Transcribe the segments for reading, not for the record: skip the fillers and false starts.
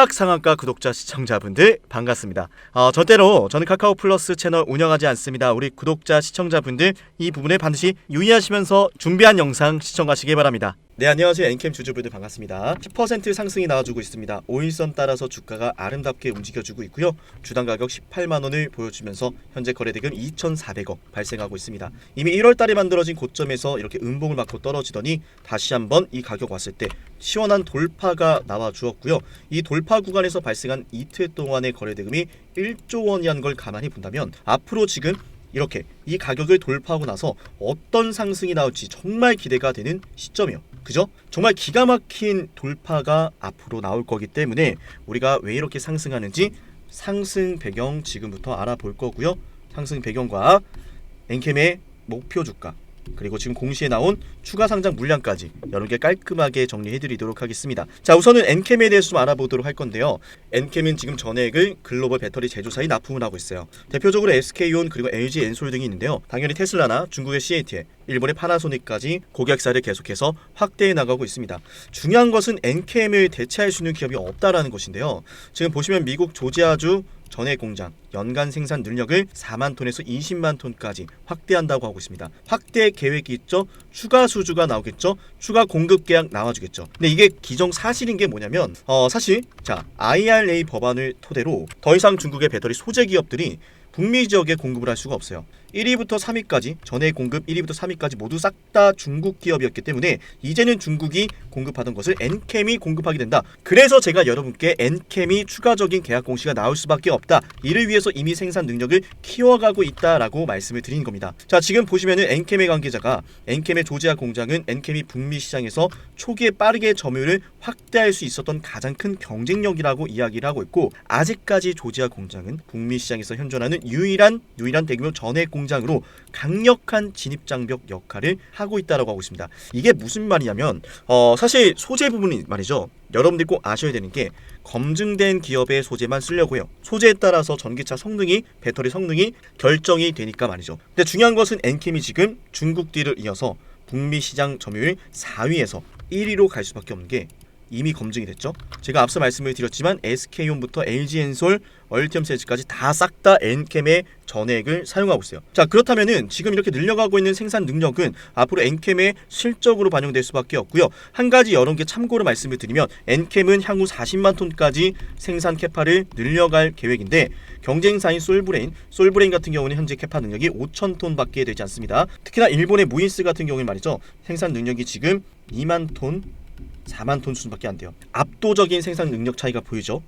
최악상한가 구독자 시청자분들 반갑습니다. 절대로 저는 카카오 플러스 채널 운영하지 않습니다. 우리 구독자 시청자분들 이 부분에 반드시 유의하시면서 준비한 영상 시청하시기 바랍니다. 네, 안녕하세요. 엔캠 주주분들 반갑습니다. 10% 상승이 나와주고 있습니다. 5일선 따라서 주가가 아름답게 움직여주고 있고요. 주당 가격 18만원을 보여주면서 현재 거래대금 2,400억 발생하고 있습니다. 이미 1월달에 만들어진 고점에서 이렇게 음봉을 맞고 떨어지더니 다시 한번 이 가격 왔을 때 시원한 돌파가 나와 주었고요. 이 돌파 구간에서 발생한 이틀 동안의 거래대금이 1조 원이란 걸 가만히 본다면 앞으로 지금 이렇게 이 가격을 돌파하고 나서 어떤 상승이 나올지 정말 기대가 되는 시점이요. 그죠? 정말 기가 막힌 돌파가 앞으로 나올 거기 때문에 우리가 왜 이렇게 상승하는지 상승 배경 지금부터 알아볼 거고요. 상승 배경과 엔캠의 목표 주가 그리고 지금 공시에 나온 추가 상장 물량까지 여러 개 깔끔하게 정리해드리도록 하겠습니다. 자, 우선은 엔캠에 대해서 좀 알아보도록 할 건데요. 엔캠은 지금 전액을 글로벌 배터리 제조사에 납품을 하고 있어요. 대표적으로 SK온 그리고 LG 엔솔 등이 있는데요. 당연히 테슬라나 중국의 CATL, 일본의 파나소닉까지 고객사를 계속해서 확대해 나가고 있습니다. 중요한 것은 엔캠을 대체할 수 있는 기업이 없다라는 것인데요. 지금 보시면 미국 조지아주 전해 공장 연간 생산 능력을 4만 톤에서 20만 톤까지 확대한다고 하고 있습니다. 확대 계획이 있죠. 추가 수주가 나오겠죠. 추가 공급 계약 나와주겠죠. 근데 이게 기정사실인 게 뭐냐면 사실 자 IRA 법안을 토대로 더 이상 중국의 배터리 소재 기업들이 북미 지역에 공급을 할 수가 없어요. 1위부터 3위까지 전해 공급 1위부터 3위까지 모두 싹 다 중국 기업이었기 때문에 이제는 중국이 공급하던 것을 엔캠이 공급하게 된다. 그래서 제가 여러분께 엔캠이 추가적인 계약 공시가 나올 수밖에 없다. 이를 위해서 이미 생산 능력을 키워가고 있다라고 말씀을 드리는 겁니다. 자, 지금 보시면은 엔캠의 관계자가 엔캠의 조지아 공장은 엔캠이 북미 시장에서 초기에 빠르게 점유율을 확대할 수 있었던 가장 큰 경쟁력이라고 이야기를 하고 있고 아직까지 조지아 공장은 북미 시장에서 현존하는 유일한 대규모 전해 공장으로 강력한 진입 장벽 역할을 하고 있다라고 하고 있습니다. 이게 무슨 말이냐면 사실 소재 부분이 말이죠. 여러분들이 꼭 아셔야 되는 게 검증된 기업의 소재만 쓰려고 해요. 소재에 따라서 전기차 성능이 배터리 성능이 결정이 되니까 말이죠. 근데 중요한 것은 엔캠이 지금 중국 뒤를 이어서 북미 시장 점유율 4위에서 1위로 갈 수밖에 없는 게 이미 검증이 됐죠. 제가 앞서 말씀을 드렸지만 SK온부터 LG 엔솔, 얼티엄 세즈까지 다 싹 다 엔캠의 전액을 사용하고 있어요. 자, 그렇다면은 지금 이렇게 늘려가고 있는 생산 능력은 앞으로 엔캠의 실적으로 반영될 수밖에 없고요. 한 가지 여러 개 참고로 말씀을 드리면 엔캠은 향후 40만 톤까지 생산 캐파를 늘려갈 계획인데 경쟁사인 솔브레인 같은 경우는 현재 캐파 능력이 5천 톤밖에 되지 않습니다. 특히나 일본의 무인스 같은 경우는 말이죠. 생산 능력이 지금 2만 톤 4만 톤 수준밖에 안 돼요. 압도적인 생산 능력 차이가 보이죠.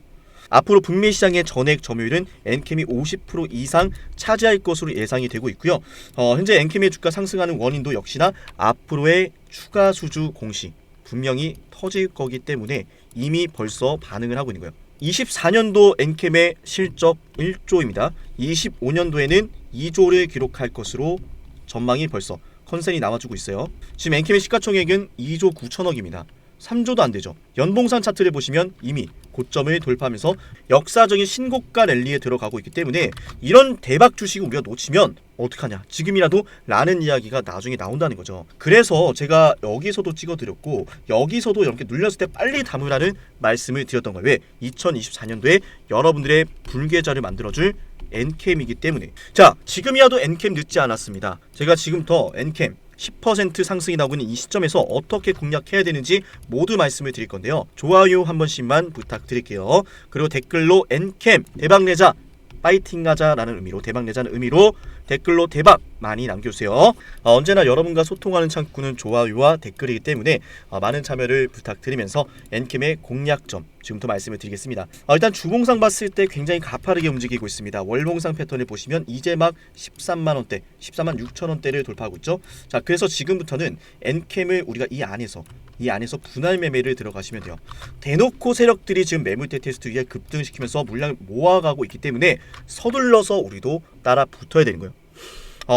앞으로 북미 시장의 전액 점유율은 엔캠이 50% 이상 차지할 것으로 예상이 되고 있고요. 현재 엔캠의 주가 상승하는 원인도 역시나 앞으로의 추가 수주 공시 분명히 터질 거기 때문에 이미 벌써 반응을 하고 있는 거예요. 24년도 엔캠의 실적 1조입니다. 25년도에는 2조를 기록할 것으로 전망이 벌써 컨센이 나와주고 있어요. 지금 엔캠의 시가총액은 2조 9천억입니다. 3조도 안 되죠. 연봉산 차트를 보시면 이미 고점을 돌파하면서 역사적인 신고가 랠리에 들어가고 있기 때문에 이런 대박 주식을 우리가 놓치면 어떡하냐, 지금이라도 라는 이야기가 나중에 나온다는 거죠. 그래서 제가 여기서도 찍어드렸고 여기서도 이렇게 눌렸을 때 빨리 담으라는 말씀을 드렸던 거예요. 왜? 2024년도에 여러분들의 불계좌를 만들어줄 엔캠이기 때문에. 자, 지금이라도 엔캠 늦지 않았습니다. 제가 지금부터 엔캠 10% 상승이 나오고 있는 이 시점에서 어떻게 공략해야 되는지 모두 말씀을 드릴 건데요. 좋아요 한 번씩만 부탁드릴게요. 그리고 댓글로 엔캠 대박내자 파이팅하자라는 의미로 대박내자는 의미로 댓글로 대박 많이 남겨주세요. 언제나 여러분과 소통하는 창구는 좋아요와 댓글이기 때문에 많은 참여를 부탁드리면서 엔캠의 공략점 지금부터 말씀을 드리겠습니다. 일단 주봉상 봤을 때 굉장히 가파르게 움직이고 있습니다. 월봉상 패턴을 보시면 이제 막 13만원대 13만 6천원대를 돌파하고 있죠. 자, 그래서 지금부터는 엔캠을 우리가 이 안에서 분할 매매를 들어가시면 돼요. 대놓고 세력들이 지금 매물대 테스트 위에 급등시키면서 물량을 모아가고 있기 때문에 서둘러서 우리도 따라 붙어야 되는 거예요.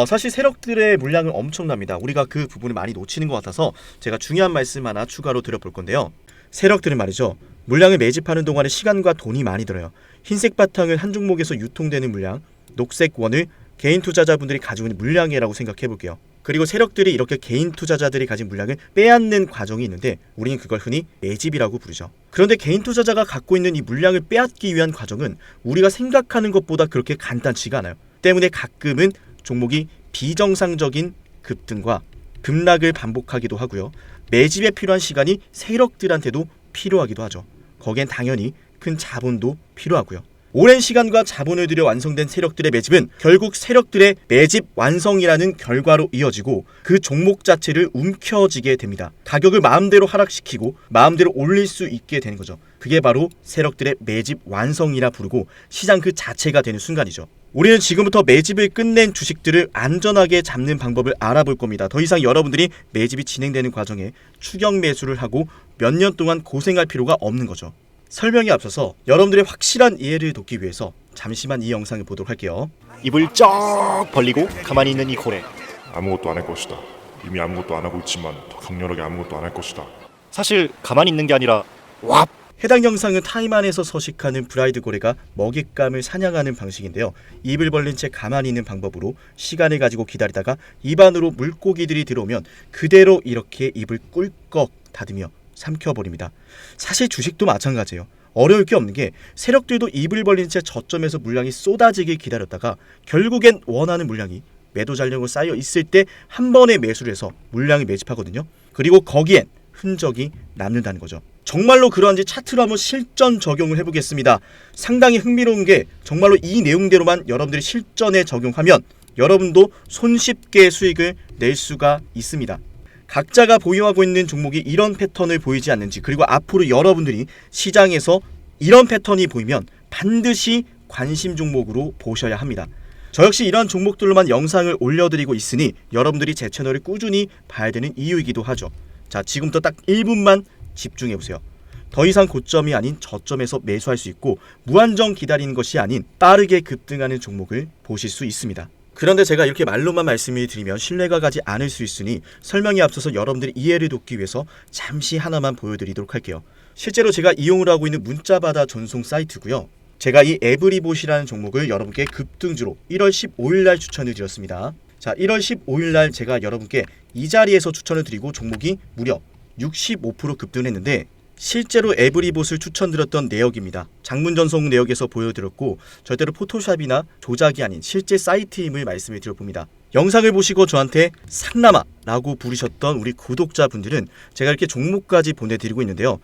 사실 세력들의 물량은 엄청납니다. 우리가 그 부분을 많이 놓치는 것 같아서 제가 중요한 말씀 하나 추가로 드려볼 건데요. 세력들은 말이죠. 물량을 매집하는 동안에 시간과 돈이 많이 들어요. 흰색 바탕을 한 종목에서 유통되는 물량, 녹색 원을 개인 투자자분들이 가지고 있는 물량이라고 생각해 볼게요. 그리고 세력들이 이렇게 개인 투자자들이 가진 물량을 빼앗는 과정이 있는데 우리는 그걸 흔히 매집이라고 부르죠. 그런데 개인 투자자가 갖고 있는 이 물량을 빼앗기 위한 과정은 우리가 생각하는 것보다 그렇게 간단치가 않아요. 때문에 가끔은 종목이 비정상적인 급등과 급락을 반복하기도 하고요. 매집에 필요한 시간이 세력들한테도 필요하기도 하죠. 거기엔 당연히 큰 자본도 필요하고요. 오랜 시간과 자본을 들여 완성된 세력들의 매집은 결국 세력들의 매집 완성이라는 결과로 이어지고 그 종목 자체를 움켜쥐게 됩니다. 가격을 마음대로 하락시키고 마음대로 올릴 수 있게 되는 거죠. 그게 바로 세력들의 매집 완성이라 부르고 시장 그 자체가 되는 순간이죠. 우리는 지금부터 매집을 끝낸 주식들을 안전하게 잡는 방법을 알아볼 겁니다. 더 이상 여러분들이 매집이 진행되는 과정에 추격 매수를 하고 몇 년 동안 고생할 필요가 없는 거죠. 설명에 앞서서 여러분들의 확실한 이해를 돕기 위해서 잠시만 이 영상을 보도록 할게요. 입을 쩍 벌리고 가만히 있는 이 고래. 아무것도 안 할 것이다. 이미 아무것도 안 하고 있지만 더 강렬하게 아무것도 안 할 것이다. 사실 가만히 있는 게 아니라 왑! 해당 영상은 타임 안에서 서식하는 브라이드 고래가 먹잇감을 사냥하는 방식인데요. 입을 벌린 채 가만히 있는 방법으로 시간을 가지고 기다리다가 입 안으로 물고기들이 들어오면 그대로 이렇게 입을 꿀꺽 닫으며 삼켜버립니다. 사실 주식도 마찬가지예요. 어려울 게 없는 게 세력들도 입을 벌린 채 저점에서 물량이 쏟아지길 기다렸다가 결국엔 원하는 물량이 매도 잔량으로 쌓여 있을 때 한 번에 매수를 해서 물량을 매집하거든요. 그리고 거기엔 흔적이 남는다는 거죠. 정말로 그러한지 차트로 한번 실전 적용을 해보겠습니다. 상당히 흥미로운 게 정말로 이 내용대로만 여러분들이 실전에 적용하면 여러분도 손쉽게 수익을 낼 수가 있습니다. 각자가 보유하고 있는 종목이 이런 패턴을 보이지 않는지, 그리고 앞으로 여러분들이 시장에서 이런 패턴이 보이면 반드시 관심 종목으로 보셔야 합니다. 저 역시 이러한 종목들로만 영상을 올려드리고 있으니 여러분들이 제 채널을 꾸준히 봐야 되는 이유이기도 하죠. 자, 지금부터 딱 1분만 집중해보세요. 더 이상 고점이 아닌 저점에서 매수할 수 있고 무한정 기다리는 것이 아닌 빠르게 급등하는 종목을 보실 수 있습니다. 그런데 제가 이렇게 말로만 말씀을 드리면 신뢰가 가지 않을 수 있으니 설명에 앞서서 여러분들이 이해를 돕기 위해서 잠시 하나만 보여드리도록 할게요. 실제로 제가 이용을 하고 있는 문자바다 전송 사이트고요. 제가 이 에브리봇이라는 종목을 여러분께 급등주로 1월 15일날 추천을 드렸습니다. 자, 1월 15일날 제가 여러분께 이 자리에서 추천을 드리고 종목이 무려 65% 급등했는데 실제로 에브리봇을 추천드렸던 내역입니다. 장문 전송 내역에서 보여드렸고 절대로 포토샵이나 조작이 아닌 실제 사이트임을 말씀을 드려봅니다. 영상을 보시고 저한테 상남아라고 부르셨던 우리 구독자분들은 제가 이렇게 종목까지 보내드리고 있는데요.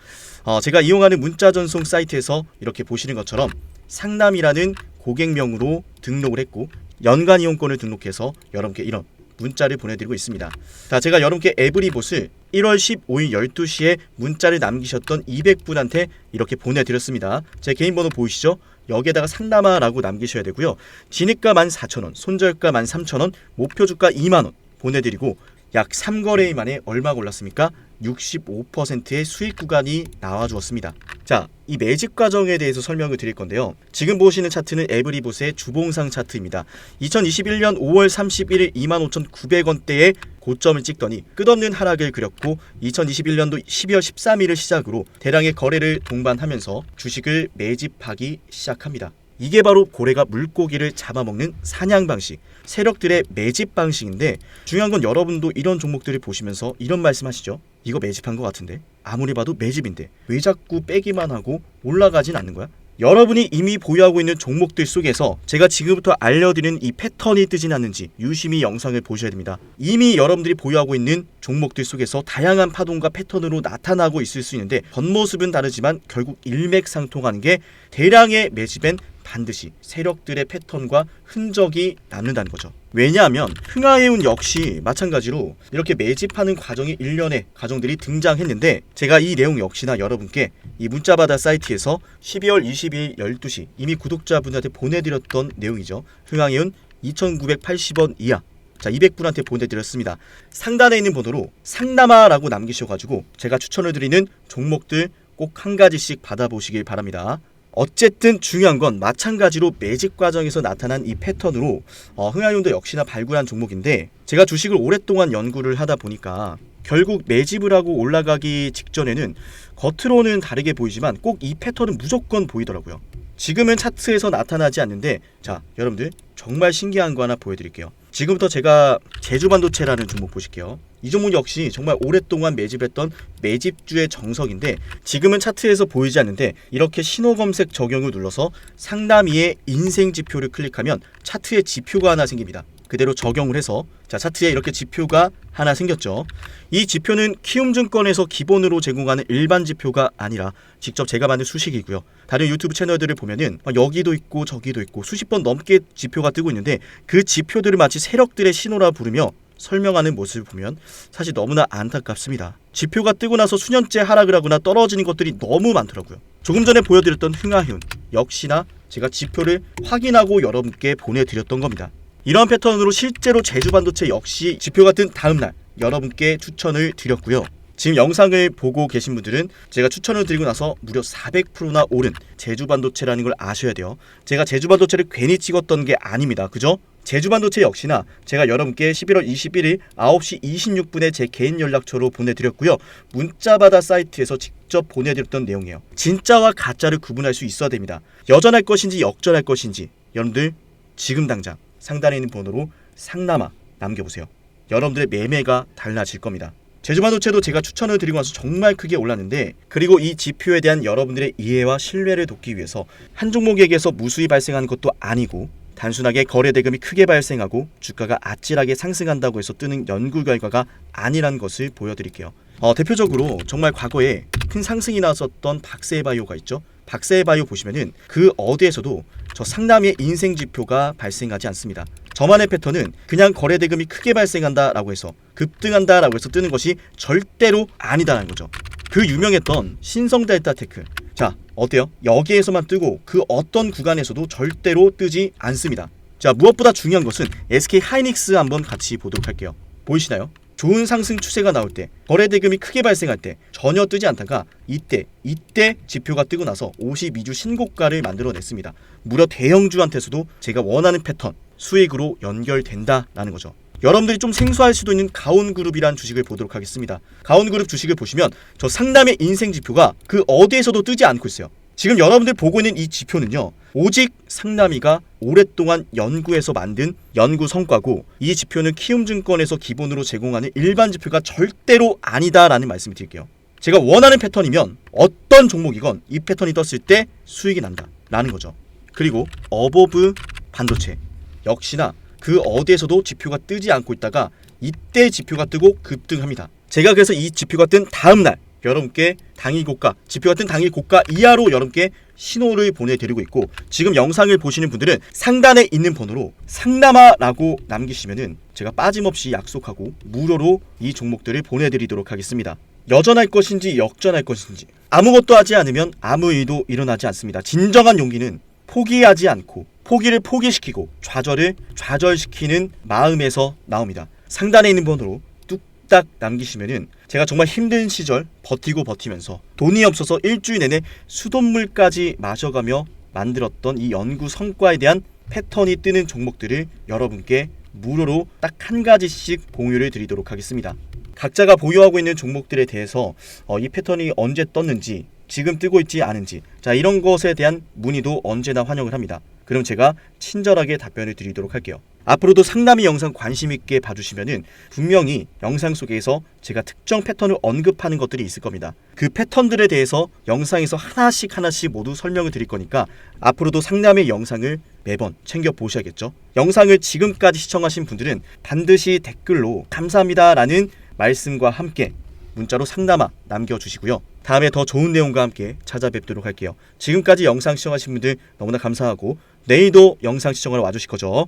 제가 이용하는 문자 전송 사이트에서 이렇게 보시는 것처럼 상남이라는 고객명으로 등록을 했고 연간 이용권을 등록해서 여러분께 이런 문자를 보내드리고 있습니다. 자, 제가 여러분께 에브리봇을 1월 15일 12시에 문자를 남기셨던 200분한테 이렇게 보내드렸습니다. 제 개인 번호 보이시죠? 여기에다가 상담아라고 남기셔야 되고요. 진입가 14,000원, 손절가 13,000원, 목표주가 2만원 보내드리고 약 3거래일 만에 얼마 골랐습니까? 65%의 수익 구간이 나와주었습니다. 자, 이 매집 과정에 대해서 설명을 드릴 건데요. 지금 보시는 차트는 에브리봇의 주봉상 차트입니다. 2021년 5월 31일 25,900원대에 고점을 찍더니 끝없는 하락을 그렸고 2021년도 12월 13일을 시작으로 대량의 거래를 동반하면서 주식을 매집하기 시작합니다. 이게 바로 고래가 물고기를 잡아먹는 사냥 방식, 세력들의 매집 방식인데 중요한 건 여러분도 이런 종목들을 보시면서 이런 말씀 하시죠. 이거 매집한 것 같은데? 아무리 봐도 매집인데 왜 자꾸 빼기만 하고 올라가진 않는 거야? 여러분이 이미 보유하고 있는 종목들 속에서 제가 지금부터 알려드리는 이 패턴이 뜨진 않는지 유심히 영상을 보셔야 됩니다. 이미 여러분들이 보유하고 있는 종목들 속에서 다양한 파동과 패턴으로 나타나고 있을 수 있는데 겉모습은 다르지만 결국 일맥상통하는 게 대량의 매집엔 반드시 세력들의 패턴과 흔적이 남는다는 거죠. 왜냐하면 흥하해운 역시 마찬가지로 이렇게 매집하는 과정이 일련의 과정들이 등장했는데 제가 이 내용 역시나 여러분께 이 문자바다 사이트에서 12월 22일 12시 이미 구독자분들한테 보내드렸던 내용이죠. 흥하해운 2,980원 이하. 자, 200분한테 보내드렸습니다. 상단에 있는 번호로 상남아라고 남기셔가지고 제가 추천을 드리는 종목들 꼭 한 가지씩 받아보시길 바랍니다. 어쨌든 중요한 건 마찬가지로 매집 과정에서 나타난 이 패턴으로 흥하해운도 역시나 발굴한 종목인데 제가 주식을 오랫동안 연구를 하다 보니까 결국 매집을 하고 올라가기 직전에는 겉으로는 다르게 보이지만 꼭 이 패턴은 무조건 보이더라고요. 지금은 차트에서 나타나지 않는데 자, 여러분들 정말 신기한 거 하나 보여드릴게요. 지금부터 제가 제주반도체라는 종목 보실게요. 이 종목 역시 정말 오랫동안 매집했던 매집주의 정석인데 지금은 차트에서 보이지 않는데 이렇게 신호 검색 적용을 눌러서 상담위의 인생 지표를 클릭하면 차트에 지표가 하나 생깁니다. 그대로 적용을 해서 자 차트에 이렇게 지표가 하나 생겼죠. 이 지표는 키움증권에서 기본으로 제공하는 일반 지표가 아니라 직접 제가 만든 수식이고요. 다른 유튜브 채널들을 보면은 여기도 있고 저기도 있고 수십 번 넘게 지표가 뜨고 있는데 그 지표들을 마치 세력들의 신호라 부르며 설명하는 모습을 보면 사실 너무나 안타깝습니다. 지표가 뜨고 나서 수년째 하락을 하거나 떨어지는 것들이 너무 많더라고요. 조금 전에 보여드렸던 흥하희운 역시나 제가 지표를 확인하고 여러분께 보내드렸던 겁니다. 이러한 패턴으로 실제로 제주반도체 역시 지표가 뜬 다음날 여러분께 추천을 드렸고요. 지금 영상을 보고 계신 분들은 제가 추천을 드리고 나서 무려 400%나 오른 제주반도체라는 걸 아셔야 돼요. 제가 제주반도체를 괜히 찍었던 게 아닙니다. 그죠? 제주반도체 역시나 제가 여러분께 11월 21일 9시 26분에 제 개인 연락처로 보내드렸고요. 문자받아 사이트에서 직접 보내드렸던 내용이에요. 진짜와 가짜를 구분할 수 있어야 됩니다. 여전할 것인지 역전할 것인지 여러분들 지금 당장 상단에 있는 번호로 상남아 남겨보세요. 여러분들의 매매가 달라질 겁니다. 제주반도체도 제가 추천을 드리고 나서 정말 크게 올랐는데 그리고 이 지표에 대한 여러분들의 이해와 신뢰를 돕기 위해서 한 종목에게서 무수히 발생하는 것도 아니고 단순하게 거래대금이 크게 발생하고 주가가 아찔하게 상승한다고 해서 뜨는 연구 결과가 아니란 것을 보여드릴게요. 대표적으로 정말 과거에 큰 상승이 나왔었던 박세바이오가 있죠. 박세바이오 보시면은 그 어디에서도 저 상담의 인생 지표가 발생하지 않습니다. 저만의 패턴은 그냥 거래대금이 크게 발생한다라고 해서 급등한다라고 해서 뜨는 것이 절대로 아니다라는 거죠. 그 유명했던 신성델타테크 자 어때요? 여기에서만 뜨고 그 어떤 구간에서도 절대로 뜨지 않습니다. 자 무엇보다 중요한 것은 SK 하이닉스 한번 같이 보도록 할게요. 보이시나요? 좋은 상승 추세가 나올 때 거래대금이 크게 발생할 때 전혀 뜨지 않다가 이때 지표가 뜨고 나서 52주 신고가를 만들어냈습니다. 무려 대형주한테서도 제가 원하는 패턴 수익으로 연결된다라는 거죠. 여러분들이 좀 생소할 수도 있는 가온그룹이란 주식을 보도록 하겠습니다. 가온그룹 주식을 보시면 저 상담의 인생 지표가 그 어디에서도 뜨지 않고 있어요. 지금 여러분들 보고 있는 이 지표는요. 오직 상남이가 오랫동안 연구해서 만든 연구 성과고 이 지표는 키움증권에서 기본으로 제공하는 일반 지표가 절대로 아니다라는 말씀을 드릴게요. 제가 원하는 패턴이면 어떤 종목이건 이 패턴이 떴을 때 수익이 난다라는 거죠. 그리고 어보브 반도체 역시나 그 어디에서도 지표가 뜨지 않고 있다가 이때 지표가 뜨고 급등합니다. 제가 그래서 이 지표가 뜬 다음날 여러분께 당일 고가, 지표가 뜬 당일 고가 이하로 여러분께 신호를 보내드리고 있고 지금 영상을 보시는 분들은 상단에 있는 번호로 상남아라고 남기시면은 제가 빠짐없이 약속하고 무료로 이 종목들을 보내드리도록 하겠습니다. 여전할 것인지 역전할 것인지 아무것도 하지 않으면 아무 일도 일어나지 않습니다. 진정한 용기는 포기하지 않고 포기를 포기시키고 좌절을 좌절시키는 마음에서 나옵니다. 상단에 있는 번호로 뚝딱 남기시면은 제가 정말 힘든 시절 버티면서 돈이 없어서 일주일 내내 수돗물까지 마셔가며 만들었던 이 연구 성과에 대한 패턴이 뜨는 종목들을 여러분께 무료로 딱 한 가지씩 공유를 드리도록 하겠습니다. 각자가 보유하고 있는 종목들에 대해서 이 패턴이 언제 떴는지 지금 뜨고 있지 않은지 자 이런 것에 대한 문의도 언제나 환영을 합니다. 그럼 제가 친절하게 답변을 드리도록 할게요. 앞으로도 상담이 영상 관심 있게 봐주시면은 분명히 영상 속에서 제가 특정 패턴을 언급하는 것들이 있을 겁니다. 그 패턴들에 대해서 영상에서 하나씩 모두 설명을 드릴 거니까 앞으로도 상담의 영상을 매번 챙겨 보셔야겠죠. 영상을 지금까지 시청하신 분들은 반드시 댓글로 감사합니다라는 말씀과 함께 문자로 상담아 남겨주시고요. 다음에 더 좋은 내용과 함께 찾아뵙도록 할게요. 지금까지 영상 시청하신 분들 너무나 감사하고 내일도 영상 시청하러 와주실 거죠.